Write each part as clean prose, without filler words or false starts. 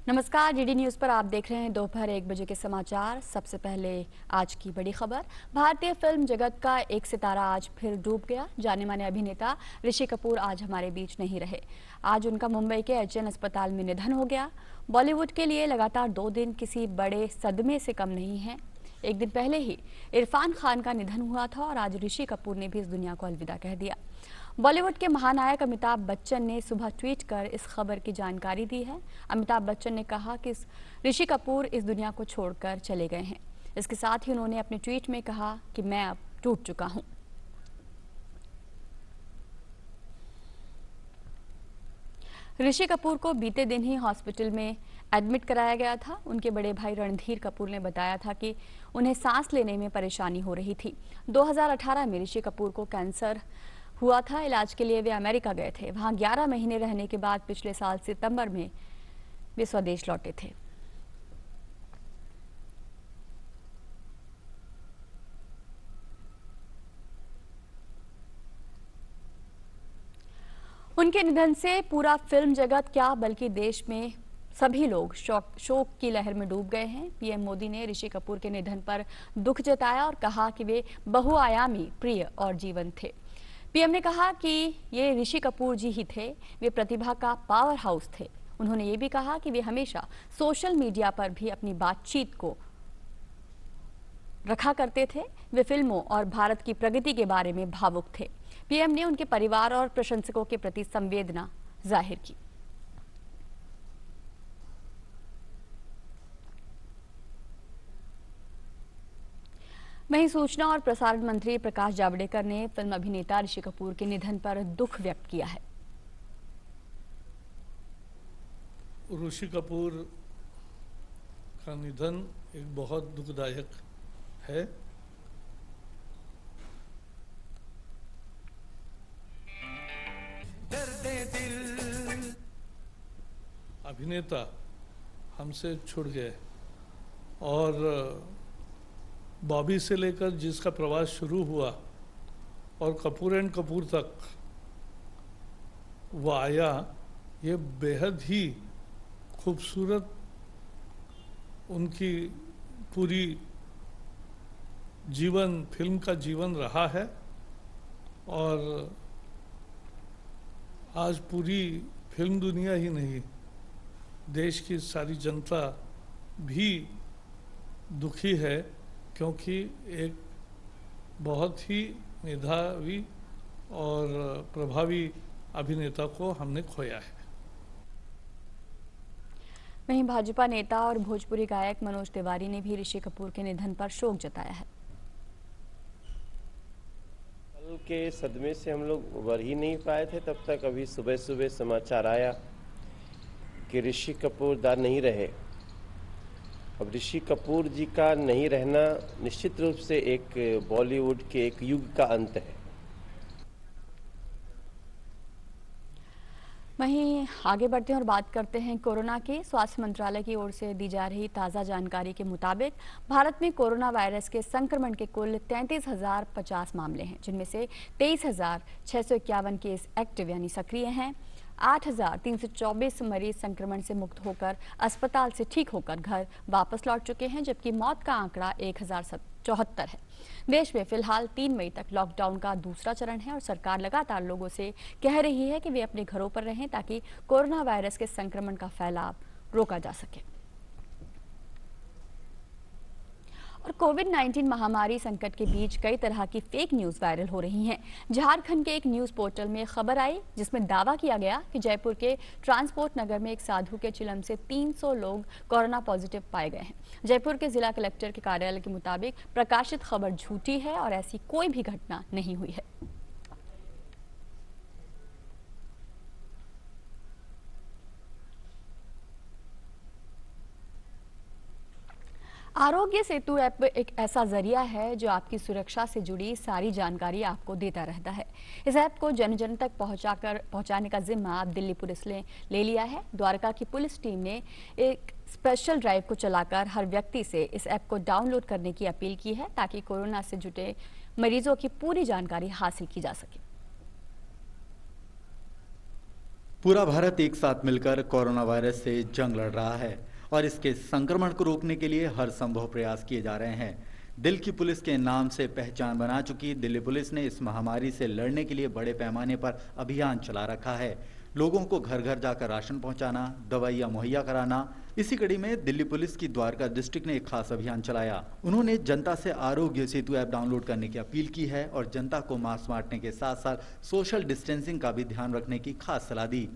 नमस्कार। DD news पर आप देख रहे हैं दोपहर 1 बजे के समाचार। सबसे पहले आज की बड़ी खबर। भारतीय फिल्म जगत का एक सितारा आज फिर डूब गया। जाने माने अभिनेता ऋषि कपूर आज हमारे बीच नहीं रहे। आज उनका मुंबई के एचएन अस्पताल में निधन हो गया। बॉलीवुड के लिए लगातार 2 दिन किसी बड़े सदमे से कम नहीं है। एक दिन पहले ही इरफान खान का निधन हुआ था और आज ऋषि कपूर ने भी इस दुनिया को अलविदा कह दिया। बॉलीवुड के महानायक अमिताभ बच्चन ने सुबह ट्वीट कर इस खबर की जानकारी दी है। अमिताभ बच्चन ने कहा कि ऋषि कपूर इस दुनिया को छोड़कर चले गए हैं। इसके साथ ही उन्होंने अपने ट्वीट में कहा कि मैं अब टूट चुका हूं। ऋषि कपूर को बीते दिन ही हॉस्पिटल में एडमिट कराया गया था। उनके बड़े भाई रणधीर कपूर ने बताया था कि उन्हें सांस लेने में परेशानी हो रही थी। 2018 में ऋषि कपूर को कैंसर हुआ था। इलाज के लिए वे अमेरिका गए थे। वहां 11 महीने रहने के बाद पिछले साल सितंबर में वे स्वदेश लौटे थे। उनके निधन से पूरा फिल्म जगत क्या बल्कि देश में सभी लोग शोक की लहर में डूब गए हैं। पीएम मोदी ने ऋषि कपूर के निधन पर दुख जताया और कहा कि वे बहुआयामी, प्रिय और जीवंत थे। पीएम ने कहा कि ये ऋषि कपूर जी ही थे। वे प्रतिभा का पावर हाउस थे। उन्होंने ये भी कहा कि वे हमेशा सोशल मीडिया पर भी अपनी बातचीत को रखा करते थे। वे फिल्मों और भारत की प्रगति के बारे में भावुक थे। पीएम ने उनके परिवार और प्रशंसकों के प्रति संवेदना जाहिर की। वहीं सूचना और प्रसारण मंत्री प्रकाश जावड़ेकर ने फिल्म अभिनेता ऋषि कपूर के निधन पर दुख व्यक्त किया है। ऋषि कपूर का निधन एक बहुत दुखदायक है। अभिनेता हमसे छूट गए और बॉबी से लेकर जिसका प्रवास शुरू हुआ और कपूर एंड कपूर तक वो आया, ये बेहद ही खूबसूरत उनकी पूरी जीवन, फिल्म का जीवन रहा है। और आज पूरी फिल्म दुनिया ही नहीं, देश की सारी जनता भी दुखी है, क्योंकि एक बहुत ही मेधावी और प्रभावी अभिनेता को हमने खोया है। वहीं भाजपा नेता और भोजपुरी गायक मनोज तिवारी ने भी ऋषि कपूर के निधन पर शोक जताया है। कल के सदमे से हम लोग उबर ही नहीं पाए थे, तब तक अभी सुबह सुबह समाचार आया कि ऋषि कपूर दा नहीं रहे। अब ऋषि कपूर जी का नहीं रहना निश्चित रूप से एक बॉलीवुड के एक युग का अंत है। वहीं आगे बढ़ते हैं और बात करते हैं कोरोना की। स्वास्थ्य मंत्रालय की ओर से दी जा रही ताज़ा जानकारी के मुताबिक भारत में कोरोना वायरस के संक्रमण के कुल 33,050 मामले हैं, जिनमें से 23,651 केस एक्टिव यानी सक्रिय हैं। 8,324 मरीज संक्रमण से मुक्त होकर अस्पताल से ठीक होकर घर वापस लौट चुके हैं, जबकि मौत का आंकड़ा 1,074 है। देश में फिलहाल 3 मई तक लॉकडाउन का दूसरा चरण है और सरकार लगातार लोगों से कह रही है कि वे अपने घरों पर रहें ताकि कोरोना वायरस के संक्रमण का फैलाव रोका जा सके। और कोविड-19 महामारी संकट के बीच कई तरह की फेक न्यूज वायरल हो रही हैं। झारखंड के एक न्यूज पोर्टल में खबर आई जिसमें दावा किया गया कि जयपुर के ट्रांसपोर्ट नगर में एक साधु के चिलम से 300 लोग कोरोना पॉजिटिव पाए गए हैं। जयपुर के जिला कलेक्टर के कार्यालय के मुताबिक प्रकाशित खबर झूठी है और ऐसी कोई भी घटना नहीं हुई है। आरोग्य सेतु ऐप एक ऐसा जरिया है जो आपकी सुरक्षा से जुड़ी सारी जानकारी आपको देता रहता है। इस ऐप को जन जन तक पहुंचाने का जिम्मा अब दिल्ली पुलिस ने ले लिया है। द्वारका की पुलिस टीम ने एक स्पेशल ड्राइव को चलाकर हर व्यक्ति से इस ऐप को डाउनलोड करने की अपील की है ताकि कोरोना से जुटे मरीजों की पूरी जानकारी हासिल की जा सके। पूरा भारत एक साथ मिलकर कोरोना वायरस से जंग लड़ रहा है और इसके संक्रमण को रोकने के लिए हर संभव प्रयास किए जा रहे हैं। दिल की पुलिस के नाम से पहचान बना चुकी दिल्ली पुलिस ने इस महामारी से लड़ने के लिए बड़े पैमाने पर अभियान चला रखा है। लोगों को घर घर जाकर राशन पहुंचाना, दवाइयां मुहैया कराना। इसी कड़ी में दिल्ली पुलिस की द्वारका डिस्ट्रिक्ट ने एक खास अभियान चलाया। उन्होंने जनता से आरोग्य सेतु ऐप डाउनलोड करने की अपील की है और जनता को मास्क बांटने के साथ साथ सोशल डिस्टेंसिंग का भी ध्यान रखने की खास सलाह दी।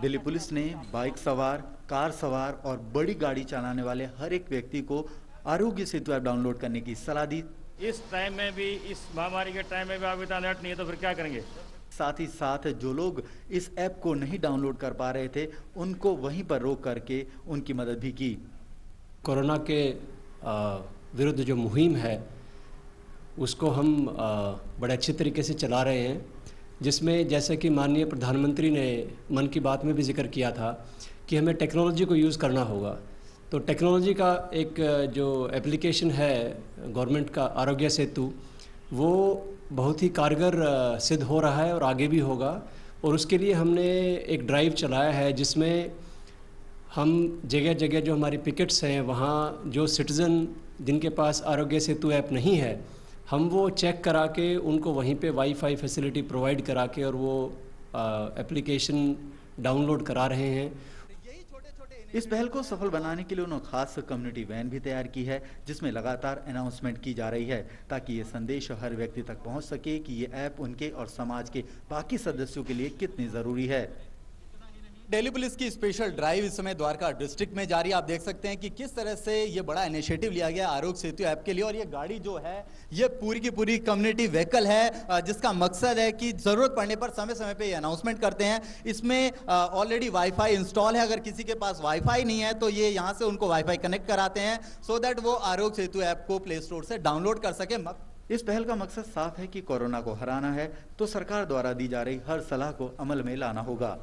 दिल्ली पुलिस ने बाइक सवार, कार सवार और बड़ी गाड़ी चलाने वाले हर एक व्यक्ति को आरोग्य सेतु ऐप डाउनलोड करने की सलाह दी। इस टाइम में भी, इस महामारी के टाइम में भी आपके पास नेट नहीं है तो फिर क्या करेंगे। साथ ही साथ जो लोग इस ऐप को नहीं डाउनलोड कर पा रहे थे उनको वहीं पर रोक करके उनकी मदद भी की। कोरोना के विरुद्ध जो मुहिम है उसको हम बड़े अच्छे तरीके से चला रहे हैं, जिसमें जैसे कि माननीय प्रधानमंत्री ने मन की बात में भी जिक्र किया था कि हमें टेक्नोलॉजी को यूज़ करना होगा। तो टेक्नोलॉजी का एक जो एप्लीकेशन है गवर्नमेंट का आरोग्य सेतु, वो बहुत ही कारगर सिद्ध हो रहा है और आगे भी होगा। और उसके लिए हमने एक ड्राइव चलाया है जिसमें हम जगह जगह जो हमारी पिकेट्स हैं वहाँ जो सिटीज़न जिनके पास आरोग्य सेतु ऐप नहीं है, हम वो चेक करा के उनको वहीं पे वाईफाई फैसिलिटी प्रोवाइड करा के और वो एप्लीकेशन डाउनलोड करा रहे हैं। इस पहल को सफल बनाने के लिए उन्होंने खास कम्युनिटी वैन भी तैयार की है जिसमें लगातार अनाउंसमेंट की जा रही है ताकि ये संदेश हर व्यक्ति तक पहुंच सके कि ये ऐप उनके और समाज के बाकी सदस्यों के लिए कितनी जरूरी है। दिल्ली पुलिस की स्पेशल ड्राइव इस समय द्वारका डिस्ट्रिक्ट में जारी। आप देख सकते हैं कि किस तरह से ये बड़ा इनिशिएटिव लिया गया आरोग्य सेतु ऐप के लिए। और ये गाड़ी जो है ये पूरी की पूरी कम्युनिटी व्हीकल है जिसका मकसद है कि जरूरत पड़ने पर समय समय पे ये अनाउंसमेंट करते हैं। इसमें ऑलरेडी वाईफाई इंस्टॉल है। अगर किसी के पास वाईफाई नहीं है तो ये यहाँ से उनको वाईफाई कनेक्ट कराते हैं सो दैट वो आरोग्य सेतु ऐप को प्ले स्टोर से डाउनलोड कर सके। इस पहल का मकसद साफ है कि कोरोना को हराना है तो सरकार द्वारा दी जा रही हर सलाह को अमल में लाना होगा।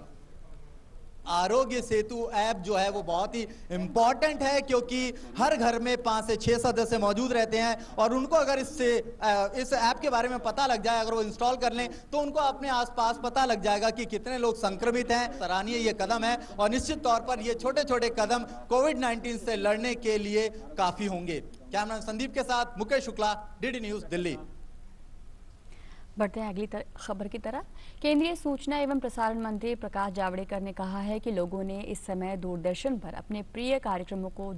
आरोग्य सेतु ऐप जो है वो बहुत ही इंपॉर्टेंट है क्योंकि हर घर में 5 से 6 सदस्य मौजूद रहते हैं और उनको अगर इस ऐप के बारे में पता लग जाए, अगर वो इंस्टॉल कर लें तो उनको अपने आसपास पता लग जाएगा कि कितने लोग संक्रमित हैं। सराहनीय ये कदम है और निश्चित तौर पर ये छोटे छोटे कदम कोविड-19 से लड़ने के लिए काफी होंगे। कैमरामैन संदीप के साथ मुकेश शुक्ला, डीडी न्यूज, दिल्ली। बढ़ते हैं अगली खबर की तरफ। केंद्रीय सूचना एवं प्रसारण मंत्री प्रकाश जावड़ेकर ने कहा है कि लोगों ने इस समय दूरदर्शन पर अपने प्रिय कार्यक्रमों को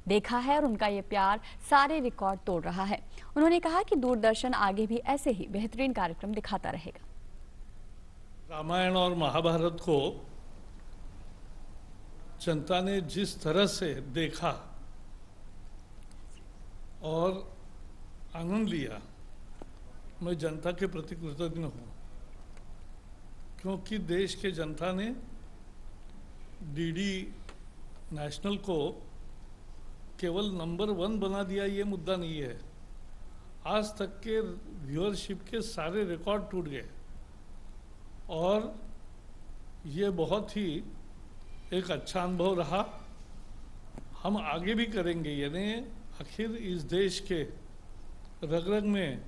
देखा है और उनका ये प्यार सारे रिकॉर्ड तोड़ रहा है। उन्होंने कहा कि दूरदर्शन आगे भी ऐसे ही बेहतरीन कार्यक्रम दिखाता रहेगा। रामायण और महाभारत को जनता ने जिस तरह से देखा और आनंद लिया, मैं जनता के प्रति कृतज्ञ हूँ क्योंकि देश के जनता ने डीडी नेशनल को केवल नंबर 1 बना दिया, ये मुद्दा नहीं है। आज तक के व्यूअरशिप के सारे रिकॉर्ड टूट गए और ये बहुत ही एक अच्छा अनुभव रहा। हम आगे भी करेंगे, यानी आखिर इस देश के रग रग में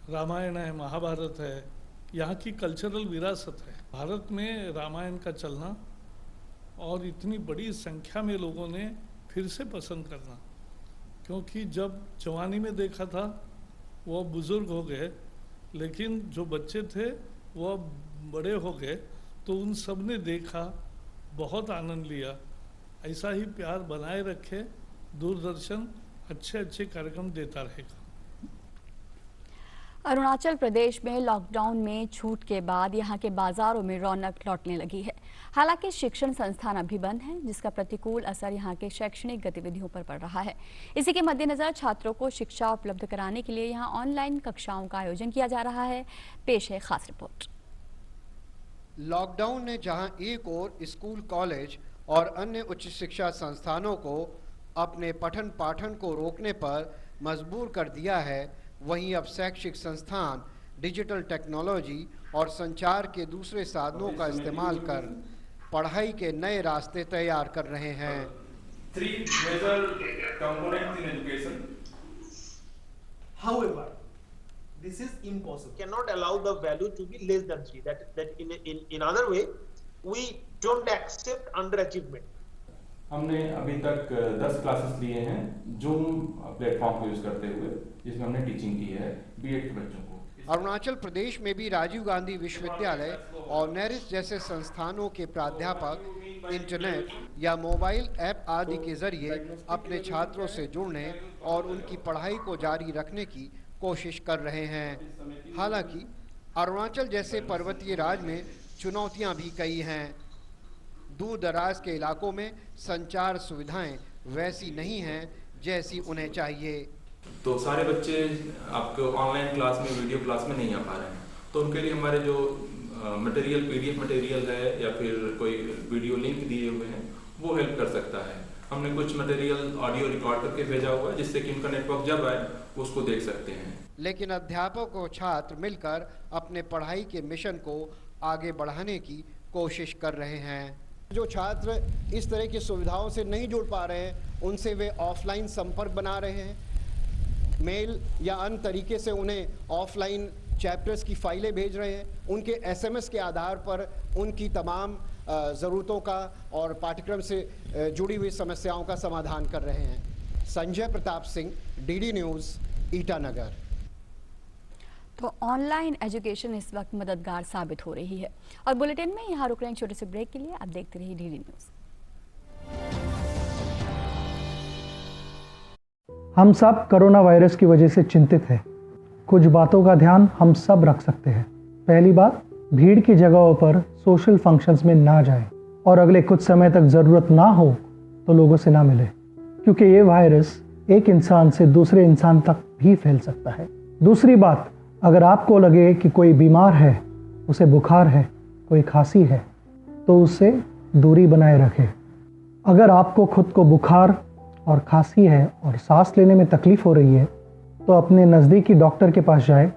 रामायण है, महाभारत है, यहाँ की कल्चरल विरासत है। भारत में रामायण का चलना और इतनी बड़ी संख्या में लोगों ने फिर से पसंद करना, क्योंकि जब जवानी में देखा था वो बुजुर्ग हो गए, लेकिन जो बच्चे थे वो अब बड़े हो गए, तो उन सब ने देखा, बहुत आनंद लिया। ऐसा ही प्यार बनाए रखे, दूरदर्शन अच्छे अच्छे कार्यक्रम देता रहेगा। अरुणाचल प्रदेश में लॉकडाउन में छूट के बाद यहां के बाजारों में रौनक लौटने लगी है। हालांकि शिक्षण संस्थान अभी बंद हैं, जिसका प्रतिकूल असर यहां के शैक्षणिक गतिविधियों पर पड़ रहा है। इसी के मद्देनजर छात्रों को शिक्षा उपलब्ध कराने के लिए यहां ऑनलाइन कक्षाओं का आयोजन किया जा रहा है। पेश है खास रिपोर्ट। लॉकडाउन ने जहां एक ओर स्कूल, कॉलेज और अन्य उच्च शिक्षा संस्थानों को अपने पठन पाठन को रोकने पर मजबूर कर दिया है, वहीं अब शैक्षिक संस्थान डिजिटल टेक्नोलॉजी और संचार के दूसरे साधनों का इस्तेमाल कर पढ़ाई के नए रास्ते तैयार कर रहे हैं। 3 major components in education. However, This is impossible. Cannot allow the value to be less than 3. That in other way, we don't accept underachievement. हमने अभी तक 10 क्लासेस लिए हैं जूम प्लेटफॉर्म को यूज करते हुए, जिसमें हमने टीचिंग की है बीएड के बच्चों को। अरुणाचल प्रदेश में भी राजीव गांधी विश्वविद्यालय और नेरिस जैसे संस्थानों के प्राध्यापक इंटरनेट या मोबाइल ऐप आदि के जरिए अपने छात्रों से जुड़ने और उनकी पढ़ाई को जारी रखने की कोशिश कर रहे हैं। हालांकि अरुणाचल जैसे पर्वतीय राज्य में चुनौतियां भी कई हैं। दूर दराज के इलाकों में संचार सुविधाएं वैसी नहीं हैं जैसी उन्हें चाहिए। तो सारे बच्चे आपको ऑनलाइन क्लास में, वीडियो क्लास में नहीं आ पा रहे हैं, तो उनके लिए हमारे जो मटेरियल, पीडीएफ मटेरियल है या फिर कोई वीडियो लिंक दिए हुए हैं, वो हेल्प कर सकता है। हमने कुछ मटेरियल ऑडियो रिकॉर्ड करके भेजा हुआ है, जिससे कि उनका नेटवर्क जब आए उसको देख सकते हैं। लेकिन अध्यापक और छात्र मिलकर अपने पढ़ाई के मिशन को आगे बढ़ाने की कोशिश कर रहे हैं। जो छात्र इस तरह की सुविधाओं से नहीं जुड़ पा रहे हैं, उनसे वे ऑफलाइन संपर्क बना रहे हैं। मेल या अन्य तरीके से उन्हें ऑफलाइन चैप्टर्स की फाइलें भेज रहे हैं। उनके एसएमएस के आधार पर उनकी तमाम ज़रूरतों का और पाठ्यक्रम से जुड़ी हुई समस्याओं का समाधान कर रहे हैं। Sanjay Pratap Singh, DD news, Itanagar. तो ऑनलाइन एजुकेशन इस वक्त मददगार साबित हो रही है। और बुलेटिन में यहाँ रुक रहे हैं छोटे से ब्रेक के लिए। आप देखते रहिए डीडी न्यूज़। हम सब कोरोना वायरस की वजह से चिंतित हैं। कुछ बातों का ध्यान हम सब रख सकते हैं। पहली बात, भीड़ की जगहों पर सोशल फंक्शंस में ना जाएं और अगले कुछ समय तक ज़रूरत ना हो तो लोगों से ना मिलें, क्योंकि ये वायरस एक इंसान से दूसरे इंसान तक भी फैल सकता है। दूसरी बात, अगर आपको लगे कि कोई बीमार है, उसे बुखार है, कोई खांसी है, तो उससे दूरी बनाए रखें। अगर आपको खुद को बुखार और खांसी है और सांस लेने में तकलीफ हो रही है, तो अपने नज़दीकी डॉक्टर के पास जाएं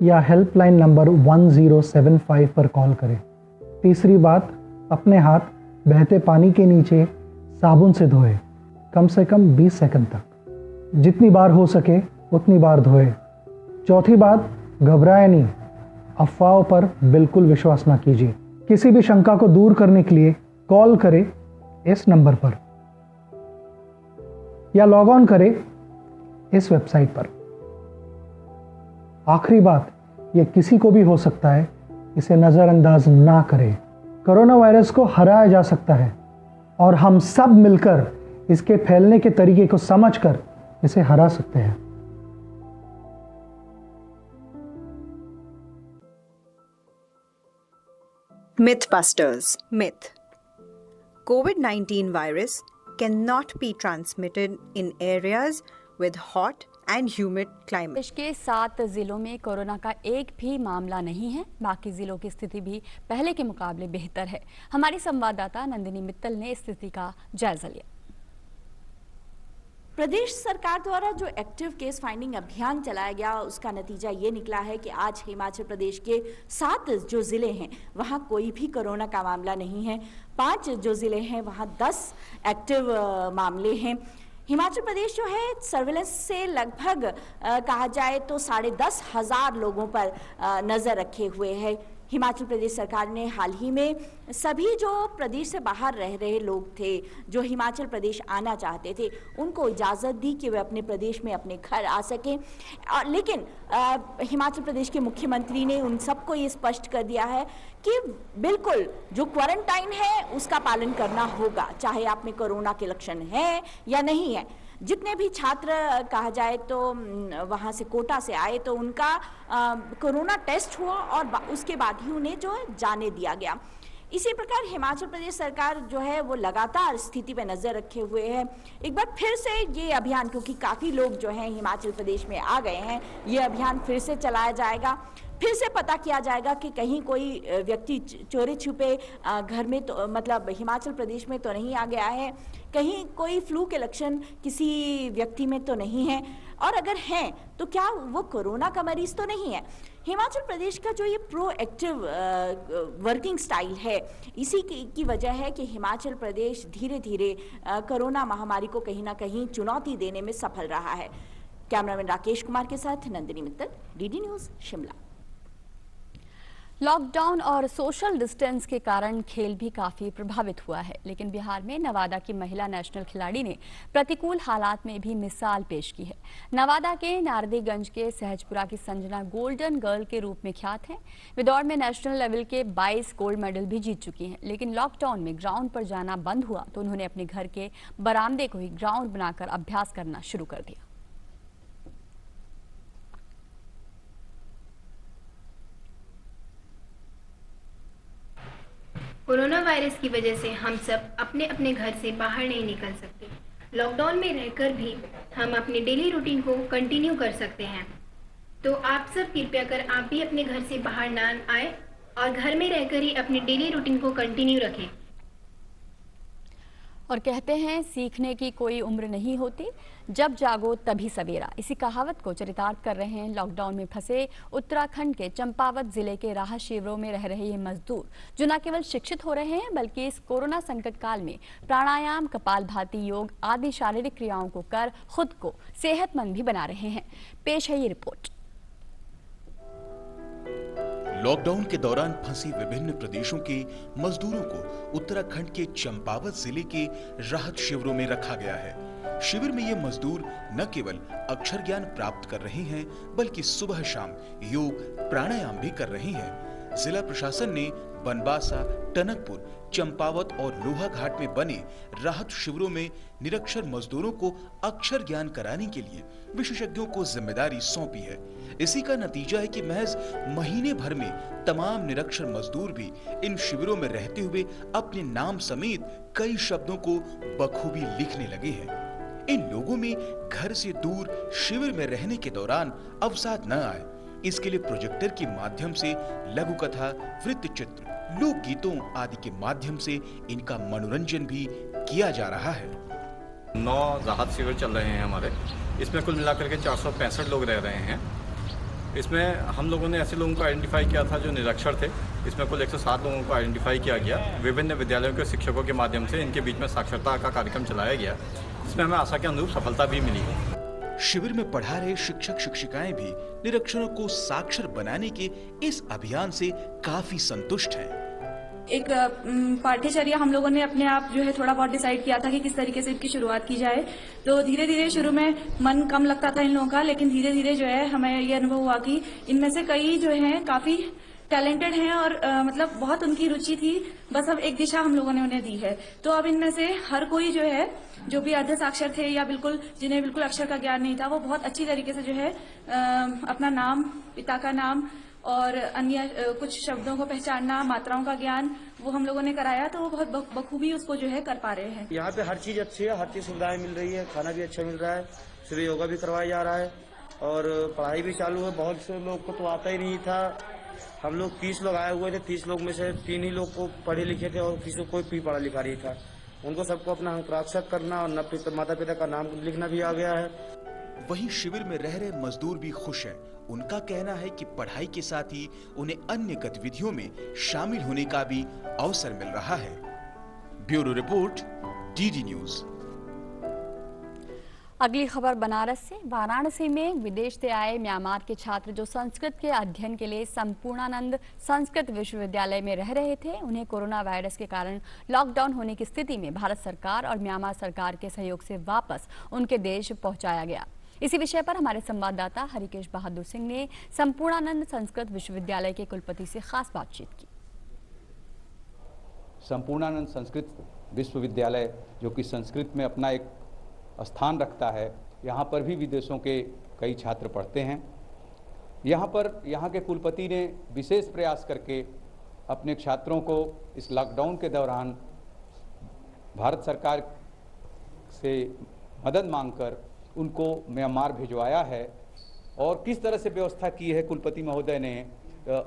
या हेल्पलाइन नंबर 1075 पर कॉल करें। तीसरी बात, अपने हाथ बहते पानी के नीचे साबुन से धोएं, कम से कम 20 सेकंड तक। जितनी बार हो सके उतनी बार धोएं। चौथी बात, घबराएं नहीं, अफवाहों पर बिल्कुल विश्वास ना कीजिए। किसी भी शंका को दूर करने के लिए कॉल करें इस नंबर पर या लॉग ऑन करें इस वेबसाइट पर। आखिरी बात, ये किसी को भी हो सकता है, इसे नज़रअंदाज ना करें। कोरोना वायरस को हराया जा सकता है और हम सब मिलकर इसके फैलने के तरीके को समझकर इसे हरा सकते हैं। Mythbusters. Myth. COVID-19 virus cannot be transmitted in areas with hot and humid climate. देश के 7 जिलों में कोरोना का एक भी मामला नहीं है। बाकी जिलों की स्थिति भी पहले के मुकाबले बेहतर है। हमारी संवाददाता नंदिनी मित्तल ने स्थिति का जायजा लिया। प्रदेश सरकार द्वारा जो एक्टिव केस फाइंडिंग अभियान चलाया गया, उसका नतीजा ये निकला है कि आज हिमाचल प्रदेश के 7 जो जिले हैं वहाँ कोई भी कोरोना का मामला नहीं है। 5 जो जिले हैं वहाँ 10 एक्टिव मामले हैं। हिमाचल प्रदेश जो है सर्विलेंस से लगभग कहा जाए तो 10,500 लोगों पर नज़र रखे हुए है। हिमाचल प्रदेश सरकार ने हाल ही में सभी जो प्रदेश से बाहर रह रहे लोग थे, जो हिमाचल प्रदेश आना चाहते थे, उनको इजाज़त दी कि वे अपने प्रदेश में अपने घर आ सकें। लेकिन हिमाचल प्रदेश के मुख्यमंत्री ने उन सबको ये स्पष्ट कर दिया है कि बिल्कुल जो क्वारंटाइन है उसका पालन करना होगा, चाहे आप में कोरोना के लक्षण हैं या नहीं है। जितने भी छात्र कहा जाए तो वहाँ से कोटा से आए तो उनका कोरोना टेस्ट हुआ और उसके बाद ही उन्हें जो है जाने दिया गया। इसी प्रकार हिमाचल प्रदेश सरकार जो है वो लगातार स्थिति पे नज़र रखे हुए है। एक बार फिर से ये अभियान, क्योंकि काफ़ी लोग जो हैं हिमाचल प्रदेश में आ गए हैं, ये अभियान फिर से चलाया जाएगा। फिर से पता किया जाएगा कि कहीं कोई व्यक्ति चोरी छुपे घर में तो मतलब हिमाचल प्रदेश में तो नहीं आ गया है, कहीं कोई फ्लू के लक्षण किसी व्यक्ति में तो नहीं है, और अगर हैं तो क्या वो कोरोना का मरीज तो नहीं है। हिमाचल प्रदेश का जो ये प्रोएक्टिव वर्किंग स्टाइल है, इसी की वजह है कि हिमाचल प्रदेश धीरे धीरे कोरोना महामारी को कहीं ना कहीं चुनौती देने में सफल रहा है। कैमरामैन राकेश कुमार के साथ Nandini Mittal, DD news, Shimla. Lockdown और सोशल डिस्टेंस के कारण खेल भी काफी प्रभावित हुआ है, लेकिन बिहार में नवादा की महिला नेशनल खिलाड़ी ने प्रतिकूल हालात में भी मिसाल पेश की है। नवादा के नारदीगंज के सहजपुरा की संजना गोल्डन गर्ल के रूप में ख्यात हैं। वे दौड़ में नेशनल लेवल के 22 गोल्ड मेडल भी जीत चुकी हैं, लेकिन लॉकडाउन में ग्राउंड पर जाना बंद हुआ तो उन्होंने अपने घर के बरामदे को ही ग्राउंड बनाकर अभ्यास करना शुरू कर दिया। कोरोना वायरस की वजह से हम सब अपने अपने घर से बाहर नहीं निकल सकते। लॉकडाउन में रहकर भी हम अपने डेली रूटीन को कंटिन्यू कर सकते हैं। तो आप सब कृपया कर आप भी अपने घर से बाहर ना आए और घर में रहकर ही अपने डेली रूटीन को कंटिन्यू रखें। और कहते हैं सीखने की कोई उम्र नहीं होती, जब जागो तभी सवेरा। इसी कहावत को चरितार्थ कर रहे हैं लॉकडाउन में फंसे उत्तराखंड के चंपावत जिले के राहत शिविरों में रह रहे ये मजदूर, जो न केवल शिक्षित हो रहे हैं बल्कि इस कोरोना संकट काल में प्राणायाम, कपालभाति, योग आदि शारीरिक क्रियाओं को कर खुद को सेहतमंद भी बना रहे हैं। पेश है ये रिपोर्ट। लॉकडाउन के दौरान फंसी विभिन्न प्रदेशों के मजदूरों को उत्तराखंड के चंपावत जिले के राहत शिविरों में रखा गया है। शिविर में ये मजदूर न केवल अक्षर ज्ञान प्राप्त कर रहे हैं बल्कि सुबह शाम योग प्राणायाम भी कर रहे हैं। जिला प्रशासन ने बनबासा, टनकपुर, चंपावत और लोहाघाट में बने राहत शिविरों में निरक्षर मजदूरों को अक्षर ज्ञान कराने के लिए विशेषज्ञों को जिम्मेदारी सौंपी है। इसी का नतीजा है कि महज महीने भर में तमाम निरक्षर मजदूर भी इन शिविरों में रहते हुए अपने नाम समेत कई शब्दों को बखूबी लिखने लगे हैं। इन लोगों में घर से दूर शिविर में रहने के दौरान अवसाद न आए, इसके लिए प्रोजेक्टर के माध्यम से लघु कथा, वृत्त चित्र, लोक गीतों आदि के माध्यम से इनका मनोरंजन भी किया जा रहा है। 9 राहत शिविर चल रहे हैं हमारे। इसमें कुल मिलाकर के 465 लोग रह रहे हैं। इसमें हम लोगों ने ऐसे लोगों को आइडेंटिफाई किया था जो निरक्षर थे। इसमें कुल 107 लोगों को आइडेंटिफाई किया गया। विभिन्न विद्यालयों के शिक्षकों के माध्यम से इनके बीच में साक्षरता का कार्यक्रम चलाया गया, इसमें हमें आशा के अनुरूप सफलता भी मिली है। शिविर में पढ़ा रहे शिक्षक शिक्षिकाएं भी निरक्षरों को साक्षर बनाने के इस अभियान से काफी संतुष्ट हैं। एक पाठ्यचर्या हम लोगों ने अपने आप जो है थोड़ा बहुत डिसाइड किया था कि किस तरीके से इसकी शुरुआत की जाए। तो धीरे धीरे शुरू में मन कम लगता था इन लोगों का, लेकिन धीरे धीरे जो है हमें ये अनुभव हुआ कि इनमें से कई जो हैं काफी टैलेंटेड हैं और मतलब बहुत उनकी रुचि थी, बस अब एक दिशा हम लोगों ने उन्हें दी है। तो अब इनमें से हर कोई जो है जो भी अर्ध साक्षर थे या बिल्कुल जिन्हें बिल्कुल अक्षर का ज्ञान नहीं था, वो बहुत अच्छी तरीके से जो है अपना नाम, पिता का नाम और अन्य कुछ शब्दों को पहचानना, मात्राओं का ज्ञान, वो हम लोगों ने कराया। तो वो बहुत बखूबी उसको जो है कर पा रहे हैं। यहाँ पे हर चीज अच्छी है, हर चीज सुविधाएं मिल रही है, खाना भी अच्छा मिल रहा है, सुबह योगा भी करवाया जा रहा है और पढ़ाई भी चालू है। बहुत से लोग को तो आता ही नहीं था। हम लोग 30 लोग आए हुए थे, 30 लोग में से 3 ही लोग को पढ़े लिखे थे और किसी को कोई भी पढ़ा लिखा नहीं था। उनको सबको अपना हस्ताक्षर करना और माता पिता का नाम लिखना भी आ गया है। वहीं शिविर में रह रहे मजदूर भी खुश हैं। उनका कहना है कि पढ़ाई के साथ ही उन्हें अन्य गतिविधियों में शामिल होने का भी अवसर मिल रहा है। Bureau report, DD news. अगली खबर बनारस से। वाराणसी में विदेश से आए म्यांमार के छात्र जो संस्कृत के अध्ययन के लिए संपूर्णानंद संस्कृत विश्वविद्यालय में रह रहे थे, उन्हें कोरोना वायरस के कारण लॉकडाउन होने की स्थिति में भारत सरकार और म्यांमार सरकार के सहयोग से वापस उनके देश पहुंचाया गया। इसी विषय पर हमारे संवाददाता हरिकेश बहादुर सिंह ने संपूर्णानंद संस्कृत विश्वविद्यालय के कुलपति से खास बातचीत की। संपूर्णानंद संस्कृत विश्वविद्यालय जो कि संस्कृत में अपना एक स्थान रखता है, यहाँ पर भी विदेशों के कई छात्र पढ़ते हैं। यहाँ के कुलपति ने विशेष प्रयास करके अपने छात्रों को इस लॉकडाउन के दौरान भारत सरकार से मदद मांगकर उनको म्यांमार भिजवाया है। और किस तरह से व्यवस्था की है कुलपति महोदय ने,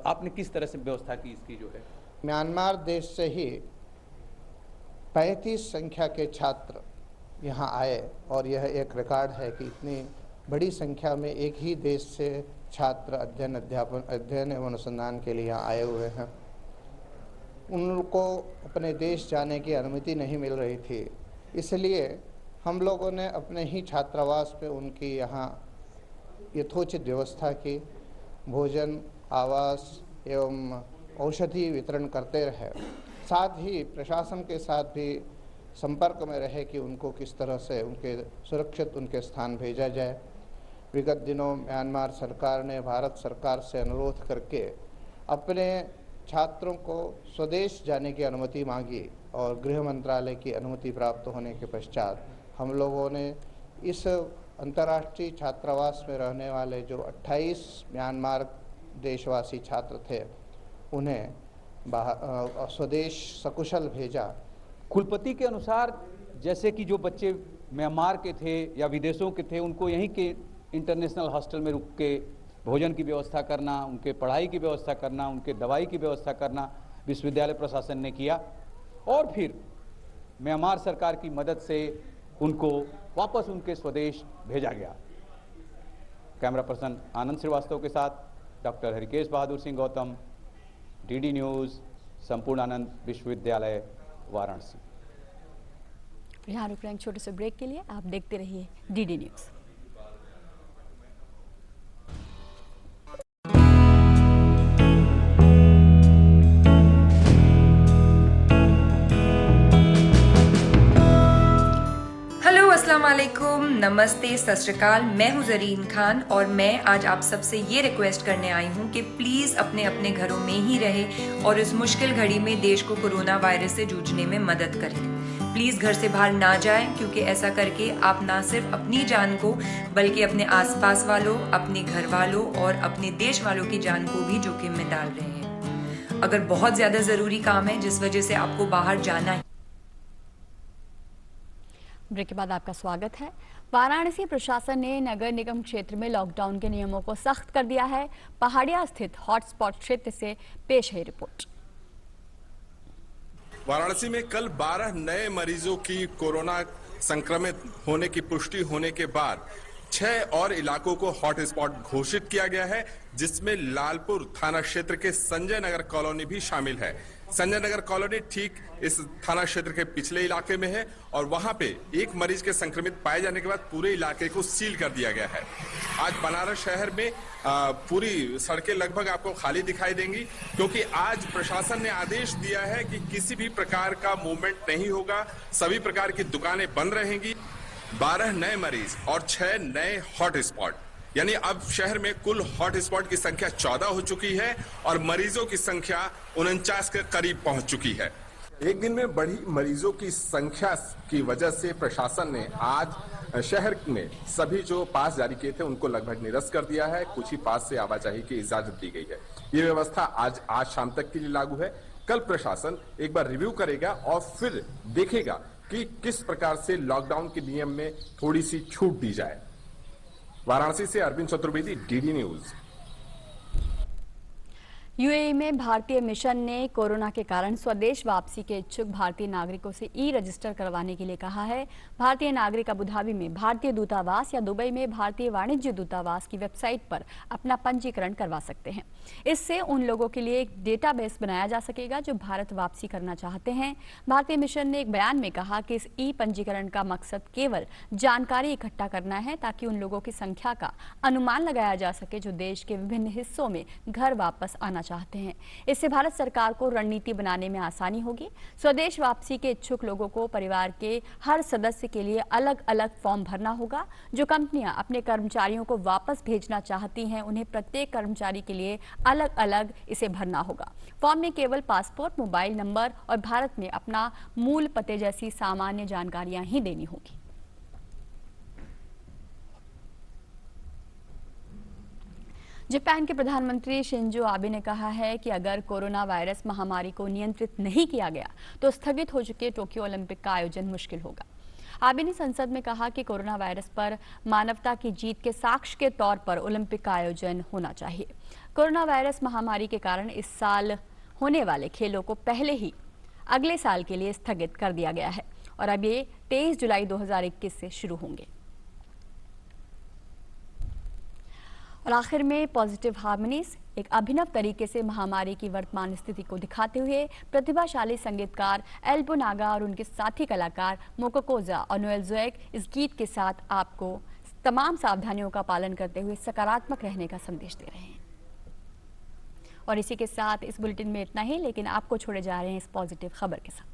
आपने किस तरह से व्यवस्था की इसकी जो है? म्यांमार देश से ही 35 संख्या के छात्र यहाँ आए और यह एक रिकॉर्ड है कि इतनी बड़ी संख्या में एक ही देश से छात्र अध्ययन एवं अनुसंधान के लिए यहाँ आए हुए हैं। उनको अपने देश जाने की अनुमति नहीं मिल रही थी, इसलिए हम लोगों ने अपने ही छात्रावास पे उनकी यहाँ यथोचित व्यवस्था की, भोजन, आवास एवं औषधि वितरण करते रहे। साथ ही प्रशासन के साथ भी संपर्क में रहे कि उनको किस तरह से उनके सुरक्षित उनके स्थान भेजा जाए। विगत दिनों म्यांमार सरकार ने भारत सरकार से अनुरोध करके अपने छात्रों को स्वदेश जाने की अनुमति मांगी और गृह मंत्रालय की अनुमति प्राप्त होने के पश्चात हम लोगों ने इस अंतर्राष्ट्रीय छात्रावास में रहने वाले जो 28 म्यांमार देशवासी छात्र थे उन्हें स्वदेश सकुशल भेजा। कुलपति के अनुसार जैसे कि जो बच्चे म्यांमार के थे या विदेशों के थे उनको यहीं के इंटरनेशनल हॉस्टल में रुक के भोजन की व्यवस्था करना, उनके पढ़ाई की व्यवस्था करना, उनके दवाई की व्यवस्था करना विश्वविद्यालय प्रशासन ने किया और फिर म्यांमार सरकार की मदद से उनको वापस उनके स्वदेश भेजा गया। कैमरा पर्सन आनंद श्रीवास्तव के साथ doctor Harikesh Bahadur Singh Gautam, DD news, Sampurnanand विश्वविद्यालय, वाराणसी। यहाँ रुक रहे हैं छोटे से ब्रेक के लिए, आप देखते रहिए डीडी न्यूज़। अस्सलाम वालेकुम, नमस्ते, सत श्री अकाल। मैं हूं जरीन खान और मैं आज आप सबसे ये रिक्वेस्ट करने आई हूं कि प्लीज़ अपने अपने घरों में ही रहें और इस मुश्किल घड़ी में देश को कोरोना वायरस से जूझने में मदद करें। प्लीज़ घर से बाहर ना जाएं क्योंकि ऐसा करके आप ना सिर्फ अपनी जान को बल्कि अपने आसपास वालों, अपने घर वालों और अपने देश वालों की जान को भी जोखिम में डाल रहे हैं। अगर बहुत ज़्यादा ज़रूरी काम है जिस वजह से आपको बाहर जाना है। ब्रेक के बाद आपका स्वागत है। वाराणसी प्रशासन ने नगर निगम क्षेत्र में लॉकडाउन के नियमों को सख्त कर दिया है। पहाड़िया स्थित हॉटस्पॉट क्षेत्र से पेश है रिपोर्ट। वाराणसी में कल 12 नए मरीजों की कोरोना संक्रमित होने की पुष्टि होने के बाद 6 और इलाकों को हॉटस्पॉट घोषित किया गया है, जिसमें लालपुर थाना क्षेत्र के संजय नगर कॉलोनी भी शामिल है। संजय नगर कॉलोनी ठीक इस थाना क्षेत्र के पिछले इलाके में है और वहां पे एक मरीज के संक्रमित पाए जाने के बाद पूरे इलाके को सील कर दिया गया है। आज बनारस शहर में पूरी सड़कें लगभग आपको खाली दिखाई देंगी क्योंकि आज प्रशासन ने आदेश दिया है कि किसी भी प्रकार का मूवमेंट नहीं होगा, सभी प्रकार की दुकानें बंद रहेंगी। 12 नए मरीज और 6 नए हॉटस्पॉट, यानी अब शहर में कुल हॉटस्पॉट की संख्या 14 हो चुकी है और मरीजों की संख्या 49 के करीब पहुंच चुकी है। एक दिन में बढ़ी मरीजों की संख्या की वजह से प्रशासन ने आज शहर में सभी जो पास जारी किए थे उनको लगभग निरस्त कर दिया है। कुछ ही पास से आवाजाही की इजाजत दी गई है। ये व्यवस्था आज शाम तक के लिए लागू है। कल प्रशासन एक बार रिव्यू करेगा और फिर देखेगा कि किस प्रकार से लॉकडाउन के नियम में थोड़ी सी छूट दी जाए। वाराणसी से Arvind Chaturvedi, DD news. UAE में भारतीय मिशन ने कोरोना के कारण स्वदेश वापसी के इच्छुक भारतीय नागरिकों से ई रजिस्टर करवाने के लिए कहा है। भारतीय नागरिक अबू धाबी में भारतीय दूतावास या दुबई में भारतीय वाणिज्य दूतावास की वेबसाइट पर अपना पंजीकरण करवा सकते हैं। इससे उन लोगों के लिए एक डेटाबेस बनाया जा सकेगा जो भारत वापसी करना चाहते हैं। भारतीय मिशन ने एक बयान में कहा कि इस ई पंजीकरण का मकसद केवल जानकारी इकट्ठा करना है ताकि उन लोगों की संख्या का अनुमान लगाया जा सके जो देश के विभिन्न हिस्सों में घर वापस आना चाहते हैं। इससे भारत सरकार को रणनीति बनाने में आसानी होगी। स्वदेश वापसी के इच्छुक लोगों को परिवार के हर सदस्य के लिए अलग अलग फॉर्म भरना होगा। जो कंपनियां अपने कर्मचारियों को वापस भेजना चाहती हैं उन्हें प्रत्येक कर्मचारी के लिए अलग अलग इसे भरना होगा। फॉर्म में केवल पासपोर्ट, मोबाइल नंबर और भारत में अपना मूल पते जैसी सामान्य जानकारियां ही देनी होगी। जापान के प्रधानमंत्री शिंजो आबे ने कहा है कि अगर कोरोना वायरस महामारी को नियंत्रित नहीं किया गया तो स्थगित हो चुके टोक्यो ओलंपिक का आयोजन मुश्किल होगा। आबे ने संसद में कहा कि कोरोना वायरस पर मानवता की जीत के साक्ष्य के तौर पर ओलंपिक का आयोजन होना चाहिए। कोरोना वायरस महामारी के कारण इस साल होने वाले खेलों को पहले ही अगले साल के लिए स्थगित कर दिया गया है और अब ये 23 जुलाई 2021 से शुरू होंगे। और आखिर में पॉजिटिव हार्मनीज एक अभिनव तरीके से महामारी की वर्तमान स्थिति को दिखाते हुए प्रतिभाशाली संगीतकार एल्बो नागा और उनके साथी कलाकार मोकोकोजा और नोएल जोएक इस गीत के साथ आपको तमाम सावधानियों का पालन करते हुए सकारात्मक रहने का संदेश दे रहे हैं। और इसी के साथ इस बुलेटिन में इतना ही, लेकिन आपको छोड़े जा रहे हैं इस पॉजिटिव खबर के साथ।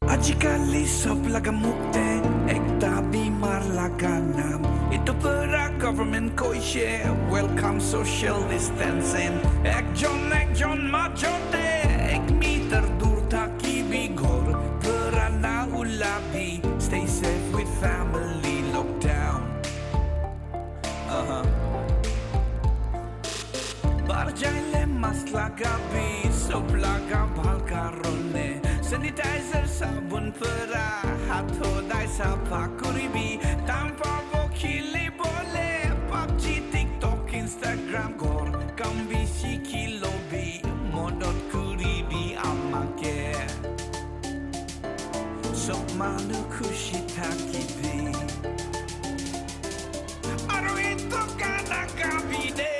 Ajikali sob laga mukte ekta bimar laga nam ito pura government koi share welcome social distancing ekjon majote ek meter dur taki bhi ghor pura na ulabi stay safe with family lockdown bar jaile mask laga bhi sob laga bhal karone sanitizer sabun pura hath hodai sapa koribi tampa bokhile bole PUBG TikTok Instagram gor kam beshi kilobi modot koribi amake sob manu khushi thakibi aro eto kana kabide